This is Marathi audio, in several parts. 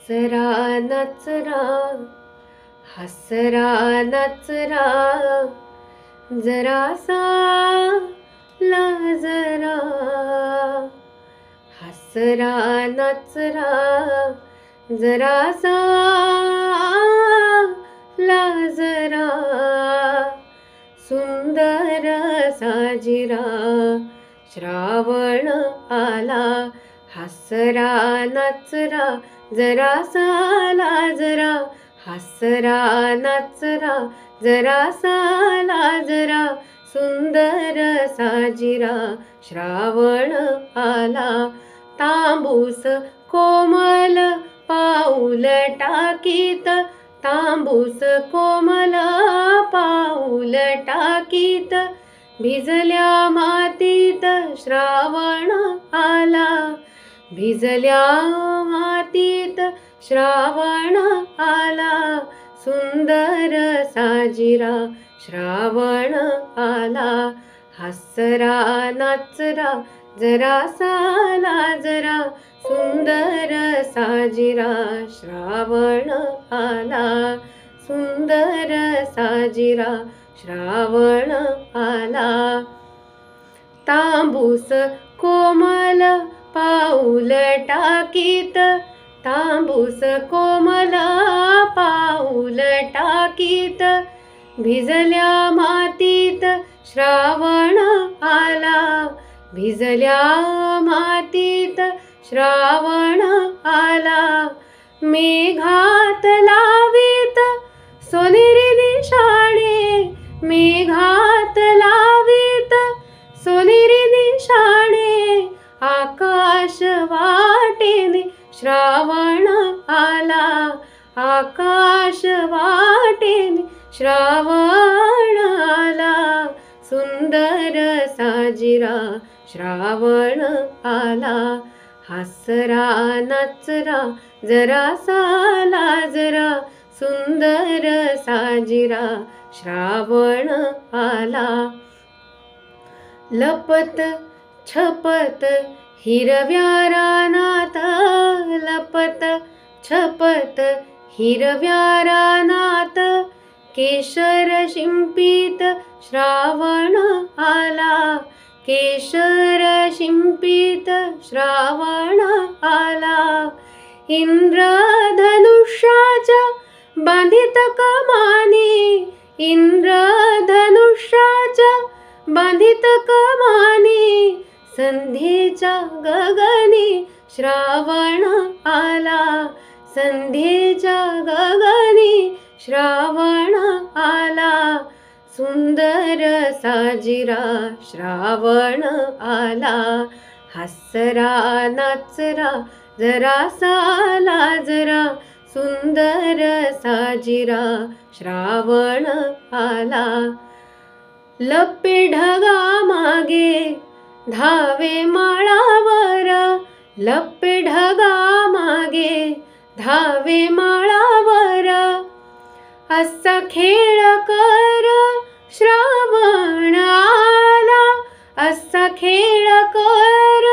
हसरा नचरा हसरा नचरा जरासा लाजरा हसरा नचरा जरासा लाजरा सुंदर साजिरा श्रावण आला हसरा नचरा जरासा लाजरा हसरा नचरा जरासा लाजरा सुंदर साजिरा श्रावण आला तांबूस कोमल पाऊल टाकीत तांबूस कोमल पाऊल टाकीत भिजल्या मातीत श्रावण आला भिजल्या मातीत श्रावण आला सुंदर साजिरा श्रावण आला हसरा नचरा जरासा लाजरा सुंदर साजिरा श्रावण आला सुंदर साजिरा श्रावण आला तांबूस कोमल पाऊल टाकीत तांबूस कोमल पाऊल टाकीत भिजल्या मातीत श्रावण आला भिजल्या मातीत श्रावण आला मेघात लावीत सोनेरी निशाणे मेघात लावीत सोनेरी निशाणे आकाश वाटेने श्रावण आला आकाश वाटेने श्रावण आला सुंदर साजिरा श्रावण आला हसरा नचरा जरासा लाजरा सुंदर साजिरा श्रावण आला लपत छपत हिरव्या रानात लपत छपत हिरव्या रानात केशर शिंपीत श्रावण आला केशर शिंपीत श्रावण आला इंद्रधनुष्याच्या बांधित कमानी इंद्रधनुष्याच्या बांधित कमानी संध्येच्या गगनी श्रावण आला संध्येच्या गगनी श्रावण आला सुंदर साजिरा श्रावण आला हसरा नचरा जरासा लाजरा सुंदर साजिरा श्रावण आला लपे ढगा मागे धावे माळावर लपे ढगा मागे धावे माळावर असा खेळ कर श्रावण आला असा खेळ कर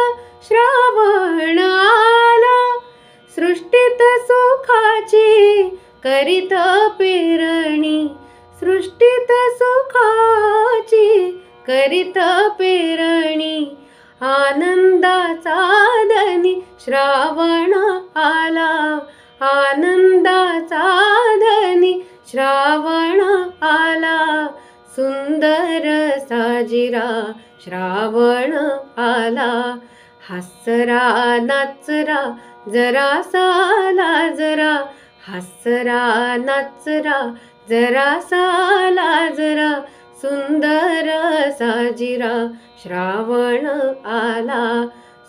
श्रावण आला सृष्टीत सुखाची करीत पेरणी सृष्टीत सुखाची करीत पेरणी आनंदाचा धनी श्रावण आला आनंदाचा धनी श्रावण आला सुंदर साजिरा श्रावण आला हसरा नचरा जरासा लाजरा हसरा नचरा जरासा लाजरा सुंदर साजिरा श्रावण आला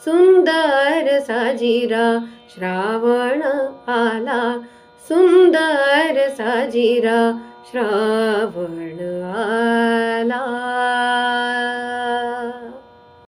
सुंदर साजिरा श्रावण आला सुंदर साजिरा श्रावण आला।